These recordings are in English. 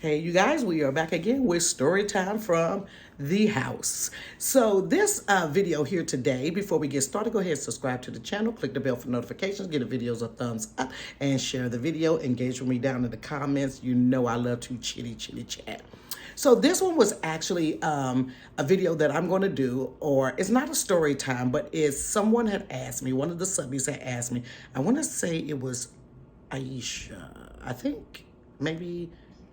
Hey, you guys, we are back again with story time from the house. So this video here today, before we get started, go ahead and subscribe to the channel, click the bell for notifications, give the videos a thumbs up, and share the video. Engage with me down in the comments. You know I love to chitty chat. So this one was actually a video that I'm going to do, or it's not a story time, but it's someone had asked me, one of the subbies had asked me, I want to say it was Aisha, I think, maybe.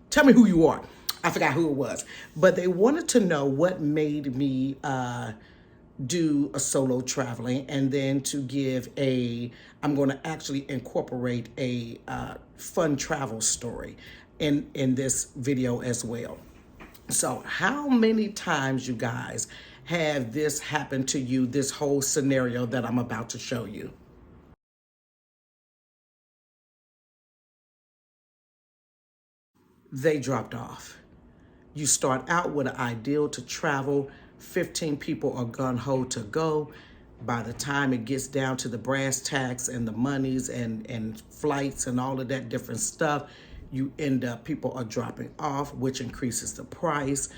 Tell me who you are. I forgot who it was. But they wanted to know what made me do a solo traveling, and then to give I'm going to actually incorporate a fun travel story in this video as well. So how many times, you guys, have this happened to you, this whole scenario that I'm about to show you? They dropped off. You start out with an ideal to travel. 15 people are gung-ho to go. By the time it gets down to the brass tacks and the monies and flights and all of that different stuff, you end up, people are dropping off, which increases the price.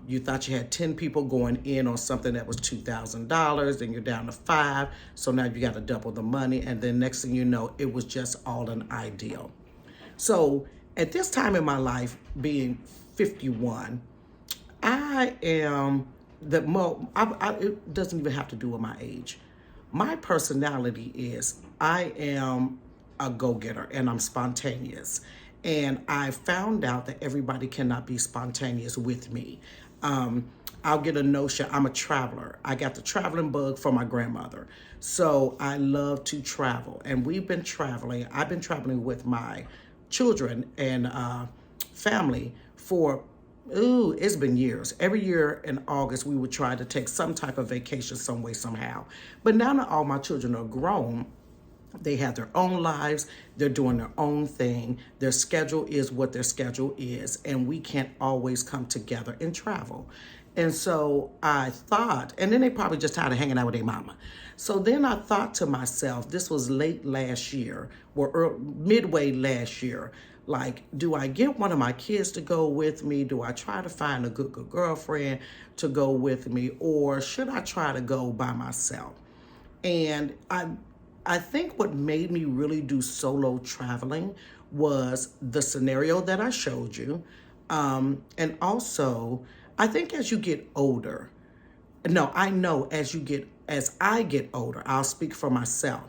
You thought you had 10 people going in on something that was $2,000, then you're down to 5. So now you got to double the money. And then next thing you know, it was just all an ideal. So at this time in my life, being 51, I am it doesn't even have to do with my age. My personality is I am a go-getter and I'm spontaneous. And I found out that everybody cannot be spontaneous with me. I'll get a notion. I'm a traveler. I got the traveling bug from my grandmother. So I love to travel. And we've been traveling. I've been traveling with my children and family for, it's been years. Every year in August, we would try to take some type of vacation some way, somehow. But now that all my children are grown, they have their own lives. They're doing their own thing. Their schedule is what their schedule is. And we can't always come together and travel. And so I thought, and then they probably just tired of hanging out with their mama. So then I thought to myself, this was late last year, or midway last year, like, do I get one of my kids to go with me? Do I try to find a good girlfriend to go with me? Or should I try to go by myself? And I think what made me really do solo traveling was the scenario that I showed you. And also, I think as you get older, I know as I get older, I'll speak for myself,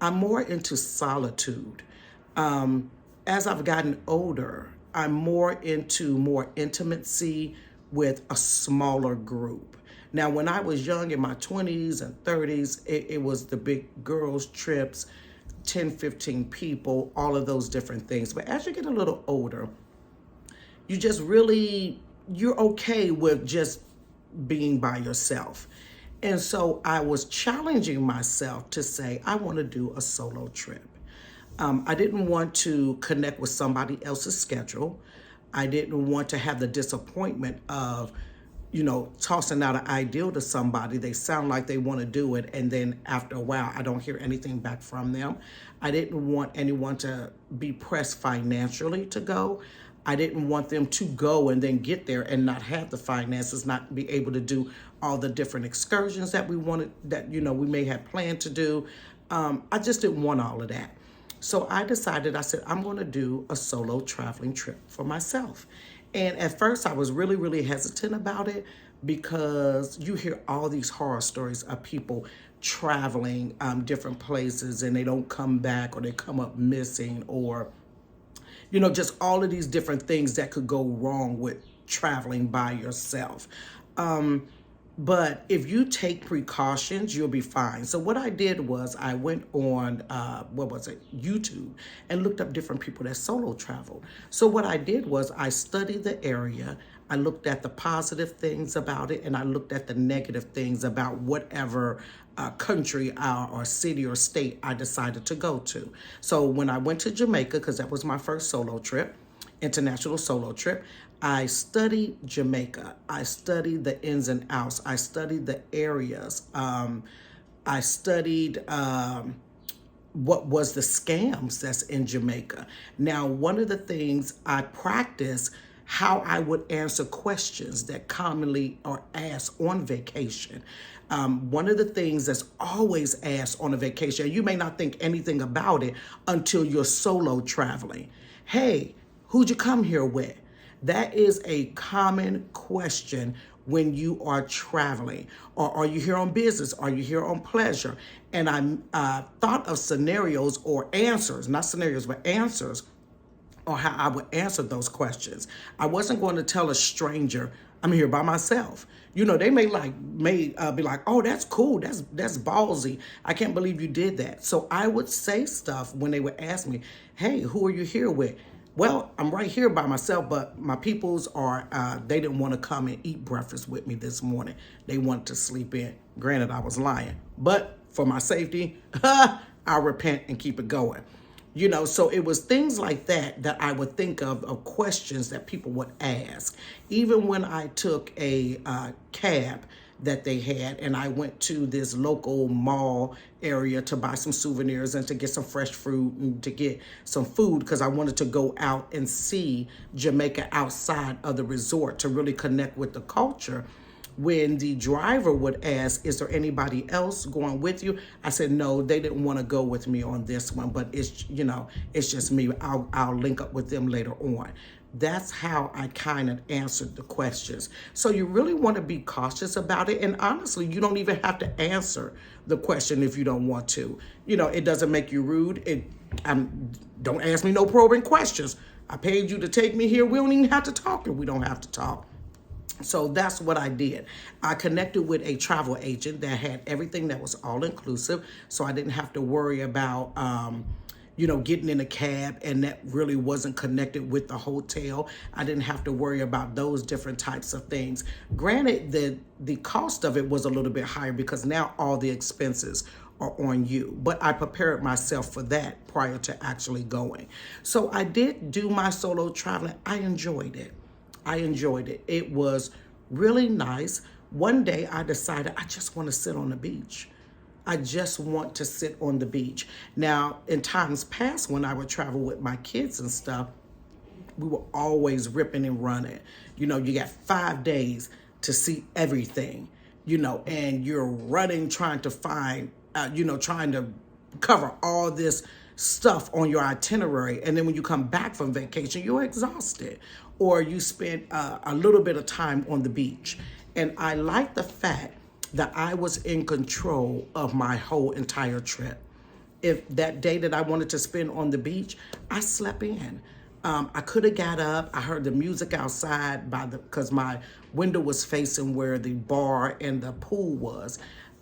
I'm more into solitude. As I've gotten older, I'm more into more intimacy with a smaller group. Now, when I was young in my 20s and 30s, it was the big girls' trips, 10, 15 people, all of those different things. But as you get a little older, you're okay with just being by yourself. And so I was challenging myself to say, I want to do a solo trip. I didn't want to connect with somebody else's schedule. I didn't want to have the disappointment of, tossing out an ideal to somebody. They sound like they want to do it, and then after a while, I don't hear anything back from them. I didn't want anyone to be pressed financially to go. I didn't want them to go and then get there and not have the finances, not be able to do all the different excursions that we wanted, that, we may have planned to do. I just didn't want all of that. So I decided, I said, I'm going to do a solo traveling trip for myself. And at first I was really, really hesitant about it because you hear all these horror stories of people traveling different places and they don't come back, or they come up missing, or, just all of these different things that could go wrong with traveling by yourself. But if you take precautions, you'll be fine. So what I did was I went on, YouTube, and looked up different people that solo traveled. So what I did was I studied the area, I looked at the positive things about it, and I looked at the negative things about whatever country or city or state I decided to go to. So when I went to Jamaica, because that was my first solo trip, international solo trip, I studied Jamaica. I studied the ins and outs. I studied the areas. I studied what was the scams that's in Jamaica. Now, one of the things I practice how I would answer questions that commonly are asked on vacation. One of the things that's always asked on a vacation, you may not think anything about it until you're solo traveling. Hey, who'd you come here with? That is a common question when you are traveling. Or are you here on business? Are you here on pleasure? And I thought of scenarios or answers, not scenarios, but answers on how I would answer those questions. I wasn't going to tell a stranger I'm here by myself. They may be like, oh, that's cool. That's ballsy. I can't believe you did that. So I would say stuff when they would ask me, hey, who are you here with? Well, I'm right here by myself, but my peoples they didn't want to come and eat breakfast with me this morning. They wanted to sleep in. Granted, I was lying, but for my safety, I'll repent and keep it going. So it was things like that I would think of questions that people would ask. Even when I took a cab that they had and I went to this local mall area to buy some souvenirs and to get some fresh fruit and to get some food because I wanted to go out and see Jamaica outside of the resort to really connect with the culture. When the driver would ask, is there anybody else going with you? I said, no, they didn't want to go with me on this one, but it's just me. I'll link up with them later on. That's how I kind of answered the questions. So you really want to be cautious about it. And honestly, you don't even have to answer the question if you don't want to. It doesn't make you rude. Don't ask me no probing questions. I paid you to take me here. We don't even have to talk if we don't have to talk. So that's what I did. I connected with a travel agent that had everything that was all inclusive. So I didn't have to worry about, getting in a cab and that really wasn't connected with the hotel. I didn't have to worry about those different types of things. Granted, the cost of it was a little bit higher because now all the expenses are on you. But I prepared myself for that prior to actually going. So I did do my solo traveling. I enjoyed it. It was really nice. One day I decided I just want to sit on the beach. I just want to sit on the beach. Now, in times past, when I would travel with my kids and stuff, we were always ripping and running. You got 5 days to see everything, and you're running, trying to find, trying to cover all this stuff on your itinerary. And then when you come back from vacation, you're exhausted, or you spend a little bit of time on the beach. And I like the fact that I was in control of my whole entire trip. If that day that I wanted to spend on the beach, I slept in. I could have got up. I heard the music outside because my window was facing where the bar and the pool was.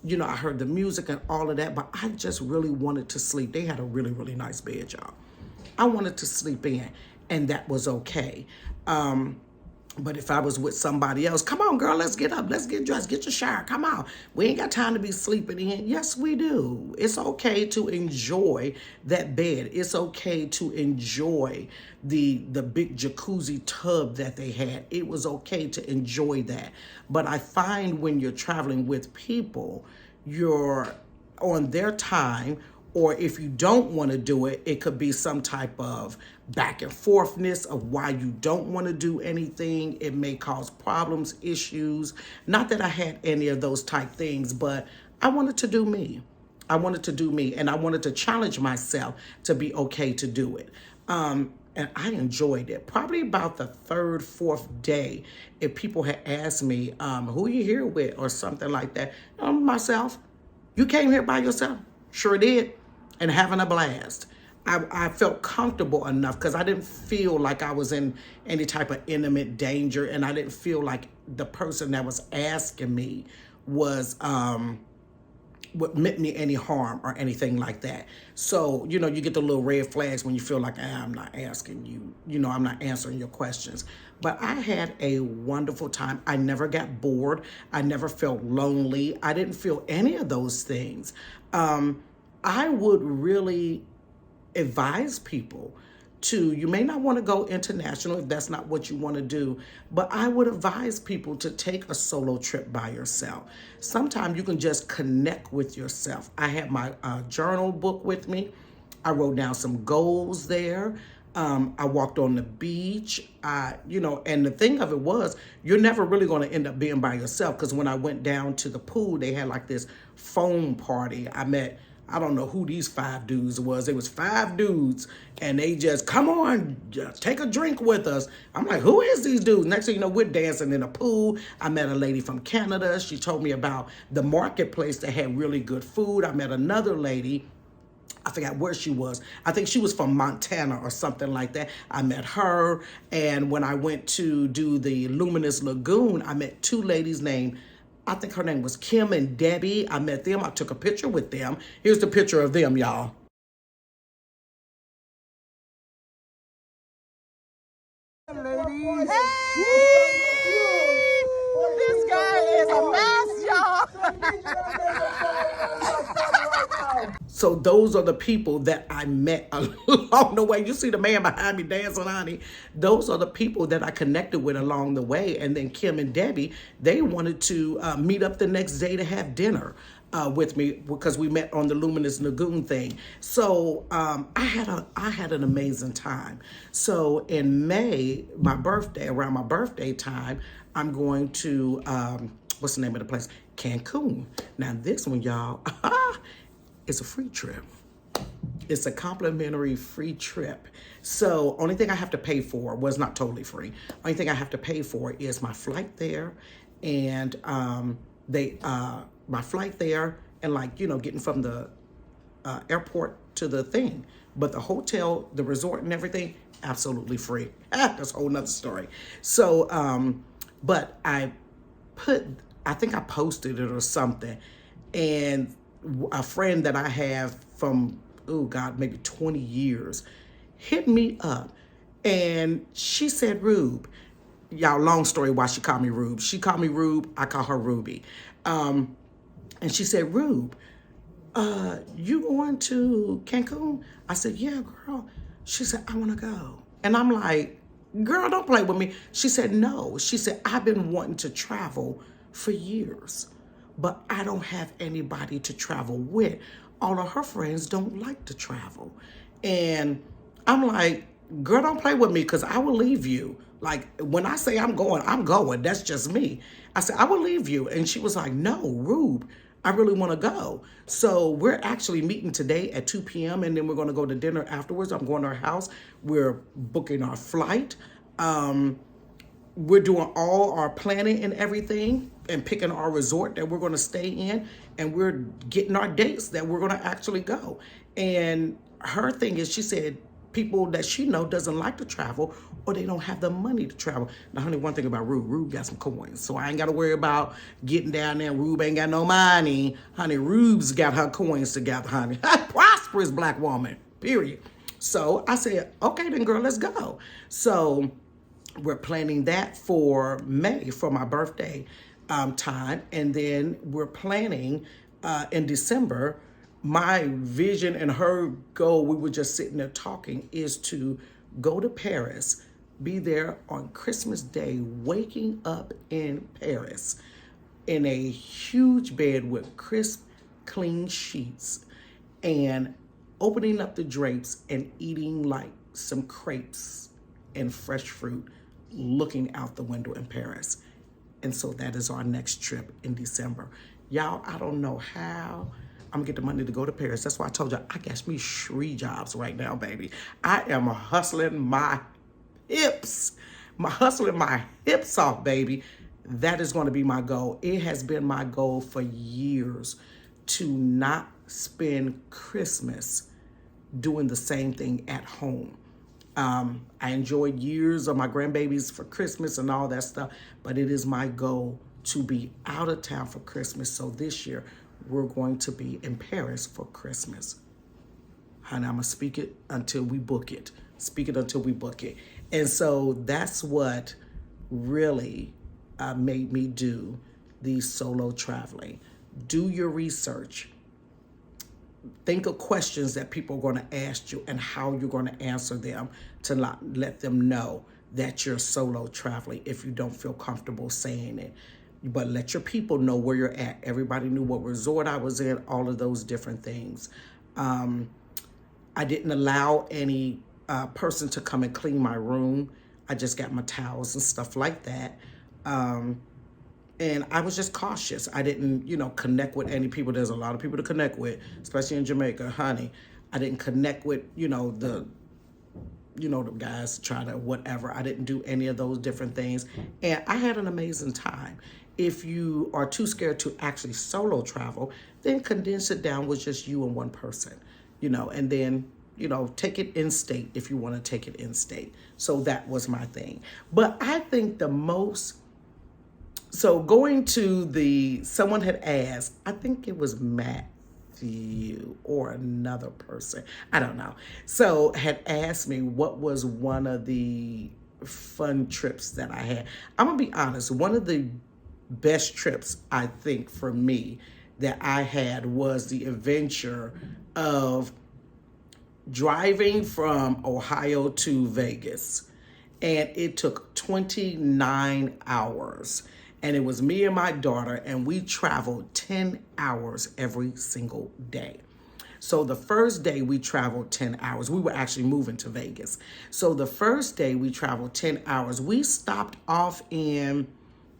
I heard the music and all of that, but I just really wanted to sleep. They had a really, really nice bed, y'all. I wanted to sleep in, and that was okay. But if I was with somebody else, come on, girl, let's get up. Let's get dressed. Get your shower. Come on. We ain't got time to be sleeping in. Yes, we do. It's okay to enjoy that bed. It's okay to enjoy the big jacuzzi tub that they had. It was okay to enjoy that. But I find when you're traveling with people, you're on their time, or if you don't want to do it, it could be some type of back and forthness of why you don't want to do anything. It may cause problems, issues. Not that I had any of those type things, but I wanted to do me. And I wanted to challenge myself to be okay to do it. And I enjoyed it. Probably about the third, fourth day, if people had asked me, who are you here with or something like that, myself. You came here by yourself? Sure did. And having a blast. I felt comfortable enough because I didn't feel like I was in any type of intimate danger, and I didn't feel like the person that was asking me was would meant me any harm or anything like that. So, you get the little red flags when you feel like, I'm not asking you, I'm not answering your questions. But I had a wonderful time. I never got bored. I never felt lonely. I didn't feel any of those things. I would really advise people you may not want to go international if that's not what you want to do, but I would advise people to take a solo trip by yourself. Sometimes you can just connect with yourself. I had my journal book with me. I wrote down some goals there. I walked on the beach. And the thing of it was, you're never really going to end up being by yourself, because when I went down to the pool, they had like this foam party. I met, I don't know who these 5 dudes was. It was 5 dudes, and they just, come on, just take a drink with us. I'm like, who is these dudes? Next thing you know, we're dancing in a pool. I met a lady from Canada. She told me about the marketplace that had really good food. I met another lady. I forgot where she was. I think she was from Montana or something like that. I met her. And when I went to do the Luminous Lagoon, I met 2 ladies named, I think her name was Kim and Debbie. I met them. I took a picture with them. Here's the picture of them, y'all. Ladies. Hey! This guy is a mess, y'all. So those are the people that I met along the way. You see the man behind me dancing, honey. Those are the people that I connected with along the way. And then Kim and Debbie, they wanted to meet up the next day to have dinner with me, because we met on the Luminous Lagoon thing. So I had an amazing time. So in May, around my birthday time, I'm going to what's the name of the place? Cancun. Now this one, y'all, it's a free trip. It's a complimentary free trip. So only thing I have to pay for, well, it's not totally free. Only thing I have to pay for is my flight there, and my flight there, and getting from the airport to the thing. But the hotel, the resort, and everything, absolutely free. That's a whole nother story. So, but I think I posted it or something, and a friend that I have from, oh God, maybe 20 years, hit me up, and she said, Rube, y'all, long story why she called me Rube. She called me Rube, I call her Ruby. And she said, Rube, you going to Cancun? I said, yeah, girl. She said, I want to go. And I'm like, girl, don't play with me. She said, no. She said, I've been wanting to travel for years, but I don't have anybody to travel with. All of her friends don't like to travel. And I'm like, girl, don't play with me, because I will leave you. Like, when I say I'm going, I'm going. That's just me. I said, I will leave you. And she was like, no, Rube, I really want to go. So we're actually meeting today at 2 p.m. and then we're going to go to dinner afterwards. I'm going to her house. We're booking our flight. We're doing all our planning and everything, and picking our resort that we're going to stay in, and we're getting our dates that we're going to actually go. And her thing is, she said people that she know doesn't like to travel, or they don't have the money to travel. Now, honey, one thing about Rube got some coins, so I ain't got to worry about getting down there. Rube ain't got no money. Honey, Rube's got her coins together, honey. Prosperous black woman, period. So I said, okay, then, girl, let's go. So we're planning that for May, for my birthday time. And then we're planning in December. My vision and her goal, we were just sitting there talking, is to go to Paris, be there on Christmas Day, waking up in Paris in a huge bed with crisp, clean sheets, and opening up the drapes and eating like some crepes and fresh fruit, looking out the window in Paris. And so that is our next trip in December. Y'all, I don't know how I'm gonna get the money to go to Paris. That's why I told you I got me 3 jobs right now, baby. I am hustling my hips. Hustling my hips off, baby. That is gonna be my goal. It has been my goal for years to not spend Christmas doing the same thing at home. I enjoyed years of my grandbabies for Christmas and all that stuff, but it is my goal to be out of town for Christmas. So this year, we're going to be in Paris for Christmas. Honey, I'm going to speak it until we book it. Speak it until we book it. And so that's what really made me do the solo traveling. Do your research. think of questions that people are going to ask you and how you're going to answer them to not let them know that you're solo traveling if you don't feel comfortable saying it. But let your people know where you're at. Everybody knew what resort I was in, all of those different things. I didn't allow any person to come and clean my room. I just got my towels and stuff like that. And I was just cautious. I didn't, connect with any people. There's a lot of people to connect with, especially in Jamaica, honey. I didn't connect with, the guys try to whatever. I didn't do any of those different things. And I had an amazing time. If you are too scared to actually solo travel, then condense it down with just you and one person, and then, take it in state if you want to take it in state. So that was my thing. But I think so going to someone had asked, I think it was Matthew or another person, I don't know. So had asked me what was one of the fun trips that I had. I'm gonna be honest, one of the best trips I think for me that I had was the adventure of driving from Ohio to Vegas. And it took 29 hours. And it was me and my daughter, and we traveled 10 hours every single day. So the first day we traveled 10 hours. We were actually moving to Vegas. So the first day we traveled 10 hours. We stopped off in,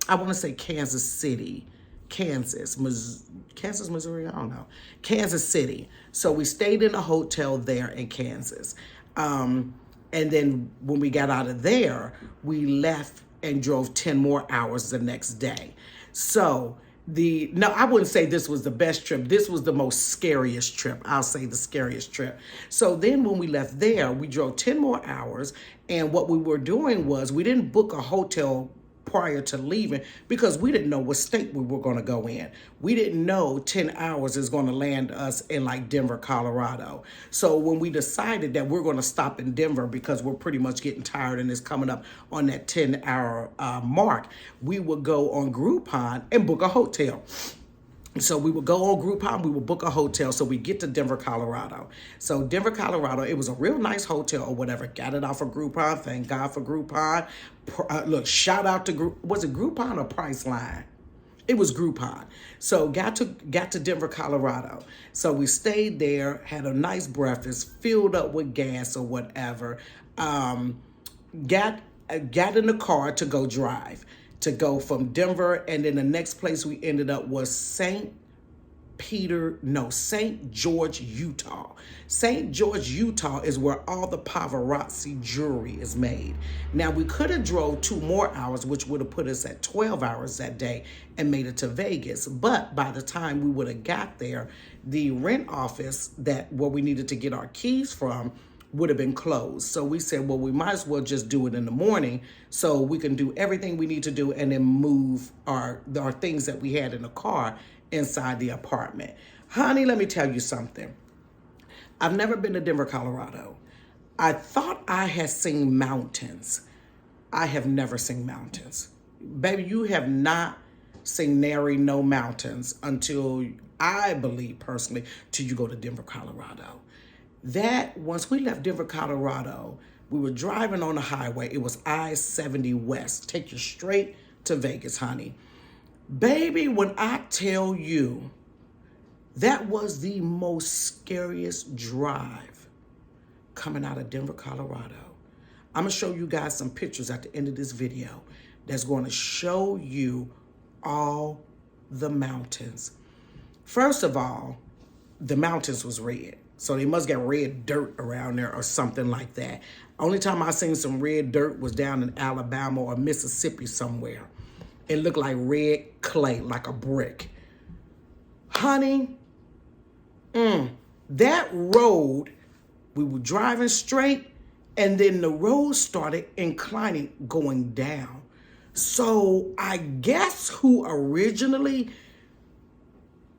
I want to say Kansas City, Kansas, Missouri, I don't know. Kansas City. So we stayed in a hotel there in Kansas. And then when we got out of there, we left and drove 10 more hours the next day. So no, I wouldn't say this was the best trip. This was the most scariest trip. I'll say the scariest trip. So then when we left there, we drove 10 more hours. And what we were doing was we didn't book a hotel prior to leaving because we didn't know what state we were going to go in. We didn't know 10 hours is going to land us in like Denver, Colorado. So when we decided that we're going to stop in Denver because we're pretty much getting tired and it's coming up on that 10-hour mark, we would go on Groupon and book a hotel. So we would go on Groupon, we would book a hotel, so we get to Denver, Colorado. So Denver, Colorado, it was a real nice hotel or whatever. Got it off of Groupon, thank God for Groupon. Look, shout out to, was it Groupon or Priceline? It was Groupon. So got to Denver, Colorado. So we stayed there, had a nice breakfast, filled up with gas or whatever. Got in the car to go drive. To go from Denver, and then the next place we ended up was St. George, Utah. St. George, Utah is where all the paparazzi jewelry is made. Now, we could have drove 2 more hours, which would have put us at 12 hours that day and made it to Vegas. But by the time we would have got there, the rent office where we needed to get our keys from would have been closed. So we said, well, we might as well just do it in the morning so we can do everything we need to do and then move our things that we had in the car inside the apartment. Honey, let me tell you something. I've never been to Denver, Colorado. I thought I had seen mountains. I have never seen mountains. Baby, you have not seen no mountains until, I believe personally, till you go to Denver, Colorado. That, once we left Denver, Colorado, we were driving on the highway. It was I-70 West. Take you straight to Vegas, honey. Baby, when I tell you, that was the most scariest drive coming out of Denver, Colorado. I'm going to show you guys some pictures at the end of this video that's going to show you all the mountains. First of all, the mountains was red. So they must get red dirt around there or something like that. Only time I seen some red dirt was down in Alabama or Mississippi somewhere. It looked like red clay, like a brick. Honey, that road, we were driving straight and then the road started inclining, going down. So I guess who originally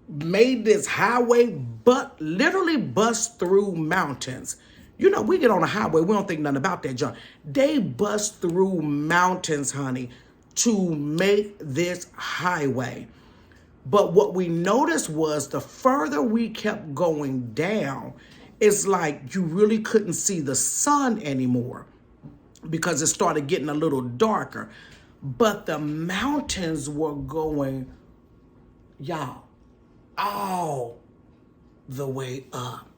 made this highway but literally bust through mountains. You know, we get on a highway, we don't think nothing about that junk. They bust through mountains, honey, to make this highway. But what we noticed was the further we kept going down, it's like you really couldn't see the sun anymore because it started getting a little darker. But the mountains were going, y'all, all the way up.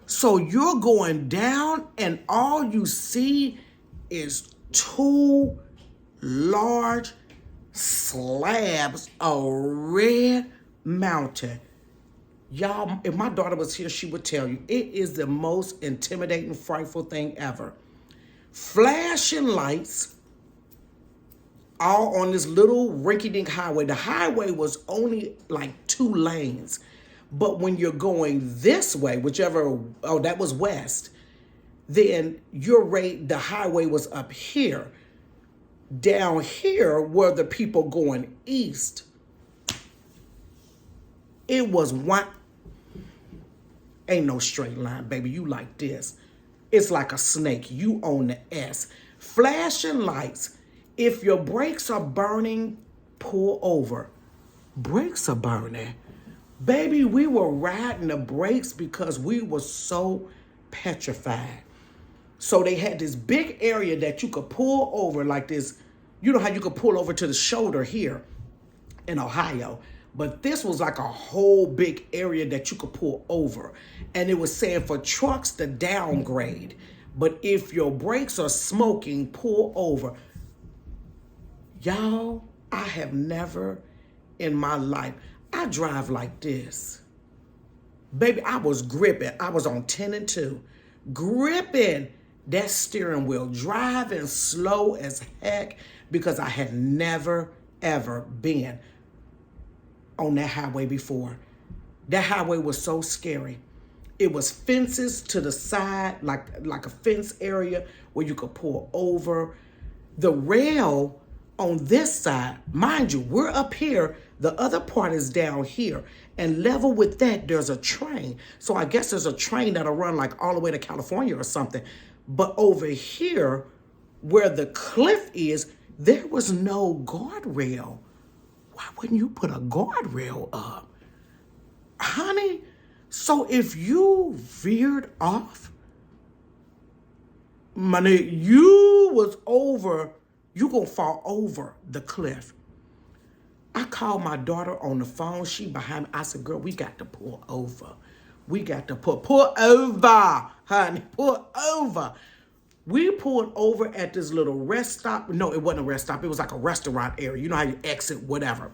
So you're going down and all you see is two large slabs of red mountain. Y'all, if my daughter was here, she would tell you, it is the most intimidating, frightful thing ever. Flashing lights all on this little rinky-dink highway. The highway was only like 2 lanes. But when you're going this way, whichever, oh, that was west, then the highway was up here. Down here were the people going east. It was one, ain't no straight line, baby. You like this. It's like a snake. You own the S. Flashing lights. If your brakes are burning, pull over. Brakes are burning. Baby, we were riding the brakes because we were so petrified. So they had this big area that you could pull over like this. You know how you could pull over to the shoulder here in Ohio. But this was like a whole big area that you could pull over. And it was saying for trucks to downgrade. But if your brakes are smoking, pull over. Y'all, I have never in my life, I drive like this. Baby, I was gripping. I was on 10 and 2. Gripping that steering wheel. Driving slow as heck because I had never, ever been on that highway before. That highway was so scary. It was fences to the side, like a fence area where you could pull over. The rail on this side, mind you, we're up here. The other part is down here. And level with that, there's a train. So I guess there's a train that'll run like all the way to California or something. But over here, where the cliff is, there was no guardrail. Why wouldn't you put a guardrail up? Honey, so if you veered off, money, you was over, you gonna fall over the cliff. I called my daughter on the phone. She behind me. I said, girl, we got to pull over. We got to pull over, honey, pull over. We pulled over at this little rest stop. No, it wasn't a rest stop. It was like a restaurant area. You know how you exit, whatever.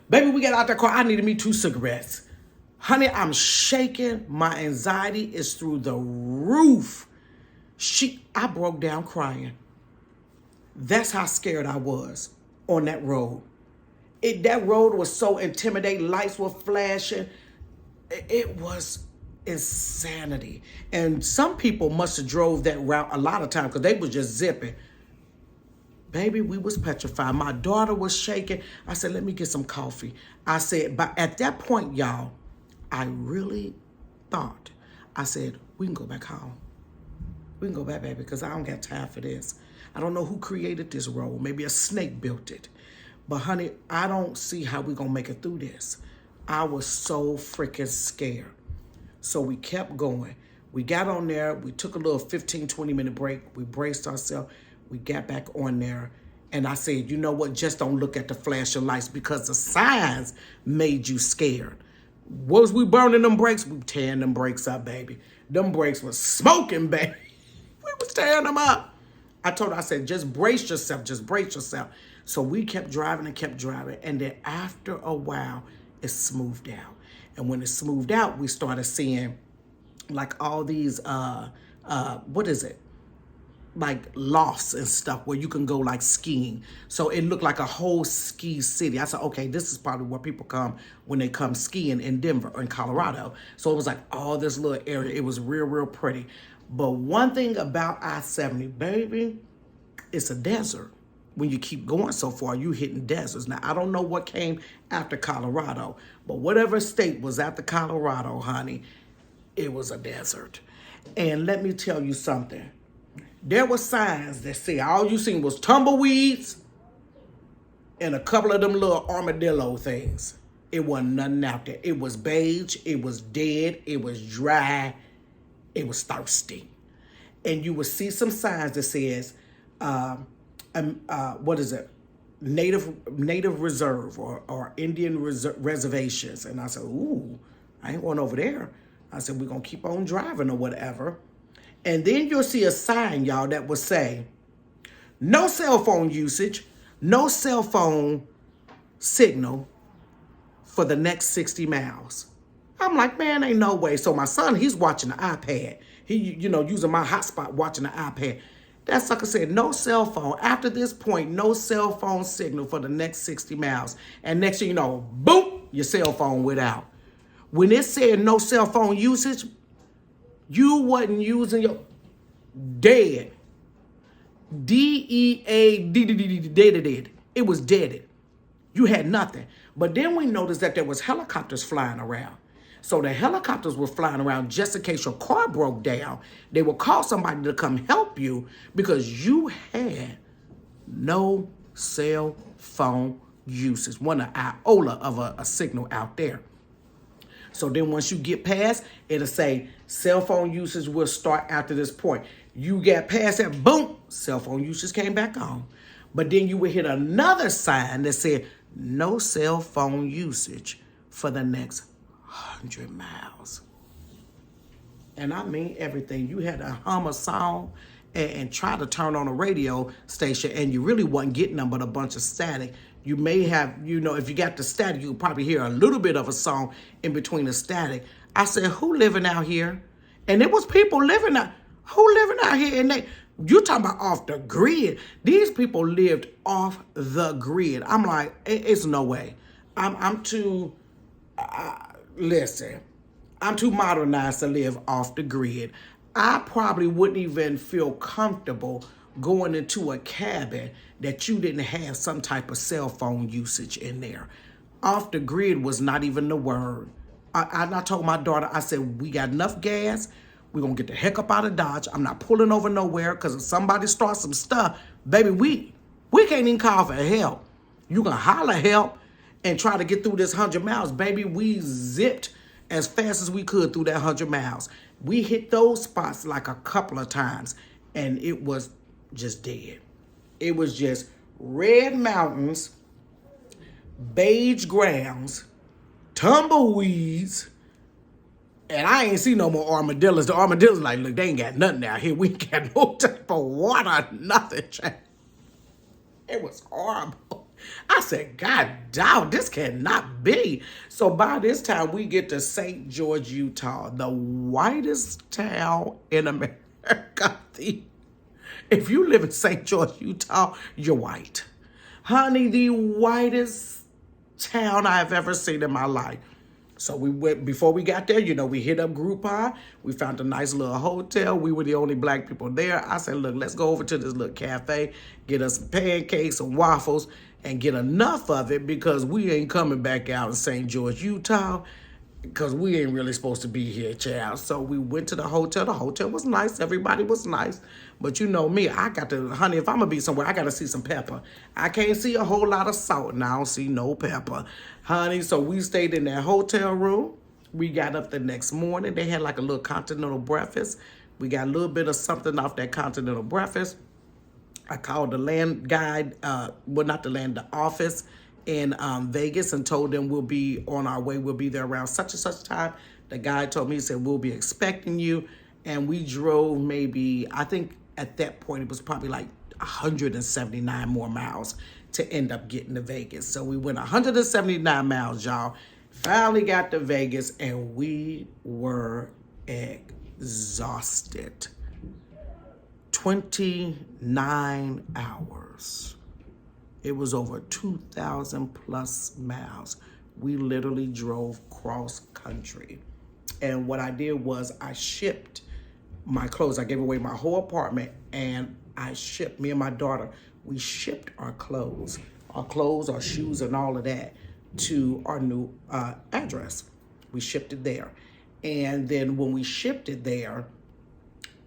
Baby, we got out that car. I needed me 2 cigarettes. Honey, I'm shaking. My anxiety is through the roof. I broke down crying. That's how scared I was on that road. That road was so intimidating. Lights were flashing. It was insanity. And some people must have drove that route a lot of times because they was just zipping. Baby, we was petrified. My daughter was shaking. I said, let me get some coffee. I said, but at that point, y'all, I really thought, I said, we can go back home. We can go back, baby, because I don't got time for this. I don't know who created this road. Maybe a snake built it. But honey, I don't see how we're going to make it through this. I was so freaking scared. So we kept going. We got on there. We took a little 15, 20-minute break. We braced ourselves. We got back on there. And I said, you know what? Just don't look at the flashing lights because the signs made you scared. Was we burning them brakes? We tearing them brakes up, baby. Them brakes was smoking, baby. We was tearing them up. I told her, I said, just brace yourself. Just brace yourself. So we kept driving and kept driving. And then after a while, it smoothed out. And when it smoothed out, we started seeing like all these, what is it? Like lofts and stuff where you can go like skiing. So it looked like a whole ski city. I said, okay, this is probably where people come when they come skiing in Denver or in Colorado. So it was like all this little area. It was real, real pretty. But one thing about I-70, baby, it's a desert. When you keep going so far, you hitting deserts. Now, I don't know what came after Colorado, but whatever state was after Colorado, honey, it was a desert. And let me tell you something. There were signs that said all you seen was tumbleweeds and a couple of them little armadillo things. It wasn't nothing out there. It was beige, it was dead, it was dry, it was thirsty. And you would see some signs that says, what is it? Native Reserve or Indian reservations. And I said, ooh, I ain't going over there. I said, we're going to keep on driving or whatever. And then you'll see a sign, y'all, that will say, no cell phone usage, no cell phone signal for the next 60 miles. I'm like, man, ain't no way. So my son, he's watching the iPad. He, using my hotspot, watching the iPad. That sucker said, no cell phone. After this point, no cell phone signal for the next 60 miles. And next thing you know, boom, your cell phone went out. When it said no cell phone usage, you wasn't using your dead. D-E-A-D-D-D-D, dead. It was dead. You had nothing. But then we noticed that there was helicopters flying around. So the helicopters were flying around just in case your car broke down. They would call somebody to come help you because you had no cell phone usage. One iota of a signal out there. So then once you get past, it'll say cell phone usage will start after this point. You get past that, boom, cell phone usage came back on. But then you would hit another sign that said no cell phone usage for the next 100 miles. And I mean everything. You had to hum a song and try to turn on a radio station, and you really wasn't getting them but a bunch of static. You may have, if you got the static, you could probably hear a little bit of a song in between the static. I said, who living out here? And it was people living out. Who living out here? And you talking about off the grid. These people lived off the grid. I'm like, it's no way. I'm too, listen, I'm too modernized to live off the grid. I probably wouldn't even feel comfortable going into a cabin that you didn't have some type of cell phone usage in there. Off the grid was not even the word. I told my daughter, I said, we got enough gas. We're going to get the heck up out of Dodge. I'm not pulling over nowhere because if somebody starts some stuff, baby, we can't even call for help. You can holler help and try to get through this 100 miles. Baby, we zipped as fast as we could through that 100 miles. We hit those spots like a couple of times, and it was just dead. It was just red mountains, beige grounds, tumbleweeds, and I ain't see no more armadillos. The armadillos like, look, they ain't got nothing out here. We ain't got no type of water, nothing. It was horrible. I said, God dog, this cannot be. So by this time, we get to St. George, Utah, the whitest town in America. If you live in St. George, Utah, you're white. Honey, the whitest town I've ever seen in my life. So we went, before we got there, we hit up Groupon. We found a nice little hotel. We were the only black people there. I said, look, let's go over to this little cafe, get us some pancakes, some waffles, and get enough of it because we ain't coming back out in St. George, Utah, because we ain't really supposed to be here, child. So we went to the hotel. The hotel was nice. Everybody was nice. But you know me, I got to, honey, if I'm going to be somewhere, I got to see some pepper. I can't see a whole lot of salt, and I don't see no pepper. Honey, so we stayed in that hotel room. We got up the next morning. They had like a little continental breakfast. We got a little bit of something off that continental breakfast. I called the land guide, the office in Vegas and told them we'll be on our way. We'll be there around such and such time. The guy told me, he said, we'll be expecting you. And we drove maybe, I think at that point, it was probably like 179 more miles to end up getting to Vegas. So we went 179 miles, y'all. Finally got to Vegas and we were exhausted. 29 hours. It was over 2,000 plus miles. We literally drove cross country. And what I did was I shipped my clothes. I gave away my whole apartment and I shipped, me and my daughter, we shipped our clothes, our shoes and all of that to our new address. We shipped it there. And then when we shipped it there,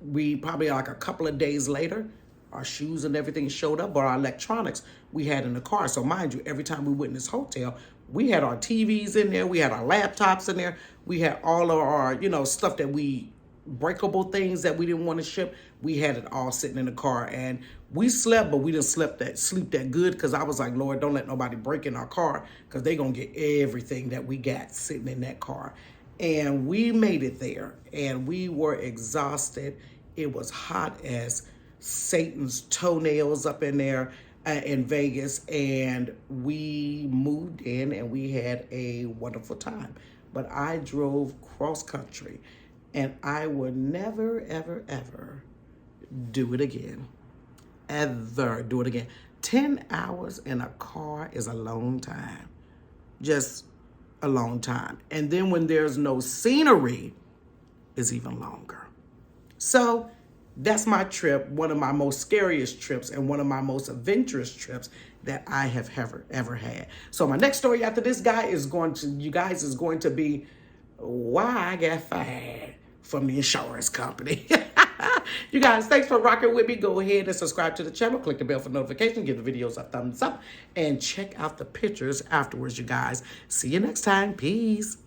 we probably like a couple of days later, our shoes and everything showed up, but our electronics we had in the car. So mind you, every time we went in this hotel, we had our TVs in there, we had our laptops in there, we had all of our, stuff that we breakable things that we didn't want to ship. We had it all sitting in the car, and we slept, but we didn't sleep that good, because I was like, Lord, don't let nobody break in our car, because they gonna get everything that we got sitting in that car. And we made it there, and we were exhausted. It was hot as Satan's toenails up in there in Vegas, and we moved in and we had a wonderful time. But I drove cross country, and I would never, ever, ever do it again. Ever do it again. 10 hours in a car is a long time. Just a long time. And then when there's no scenery, it's even longer. So that's my trip, one of my most scariest trips and one of my most adventurous trips that I have ever had. So my next story after this guy is going to be why I got fired from the insurance company. You guys, thanks for rocking with me. Go ahead and subscribe to the channel. Click the bell for notifications. Give the videos a thumbs up. And check out the pictures afterwards, you guys. See you next time. Peace.